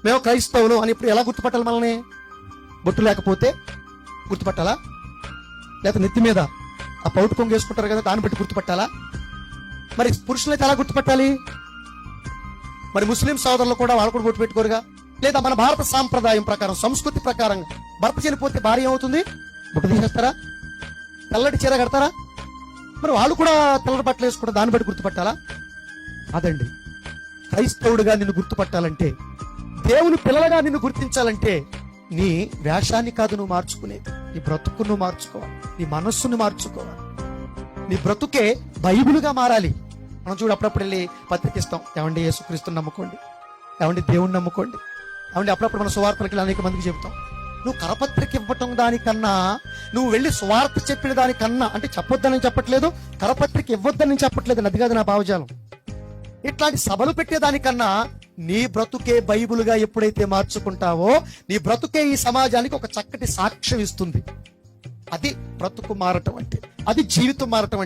మేము క్రైస్తవులు అని ఇప్పుడు ఎలా గుర్తుపట్టాలి మనల్ని? బొట్టు లేకపోతే గుర్తుపట్టాలా? లేకపోతే నెత్తి మీద ఆ పౌటు కొంగు వేసుకుంటారు కదా, దాన్ని బట్టి గుర్తుపట్టాలా? మరి పురుషులైతే ఎలా గుర్తుపట్టాలి? మరి ముస్లిం సోదరులు కూడా వాళ్ళు కూడా బొట్టు పెట్టుకోరుగా? లేదా మన భారత సాంప్రదాయం ప్రకారం, సంస్కృతి ప్రకారం భర్త చనిపోతే భార్య ఏమవుతుంది? బొట్టు తీసేస్తారా? తెల్లటి చీర కడతారా? మరి వాళ్ళు కూడా తెల్లటి బట్టలు వేసుకుంటారు, దాన్ని బట్టి గుర్తుపట్టాలా? అదండి క్రైస్తవుడిగా నిన్ను గుర్తుపట్టాలంటే, దేవుని పిల్లలుగా నిన్ను గుర్తించాలంటే నీ వేషాన్ని కాదు నువ్వు మార్చుకునేది, నీ బ్రతుకును నువ్వు మార్చుకోవాలి, నీ మనస్సును మార్చుకోవాలి. నీ బ్రతుకే బైబిలుగా మారాలి. మనం చూడు అప్పుడప్పుడు వెళ్ళి పత్రిక ఇస్తాం, ఏమండి యేసుక్రీస్తుని నమ్ముకోండి, ఏమండి దేవుణ్ణి నమ్ముకోండి, ఏమండి అప్పుడప్పుడు మన సువార్తలకి అనేక మందికి చెబుతాం. నువ్వు కరపత్రిక ఇవ్వటం దానికన్నా, నువ్వు వెళ్ళి సువార్త చెప్పిన దానికన్నా, అంటే చెప్పొద్దని చెప్పట్లేదు, కరపత్రిక ఇవ్వద్దని చెప్పట్లేదు, అది కాదు నా భావజాలం. ఇట్లాంటి సభలు పెట్టేదానికన్నా నీ బ్రతుకే బైబిలుగా ఎప్పుడైతే మార్చుకుంటావో, నీ బ్రతుకే ఈ సమాజానికి ఒక చక్కటి సాక్ష్యం ఇస్తుంది. అది బ్రతుకు మారటం అంటే, అది జీవితం మారటం అంటే.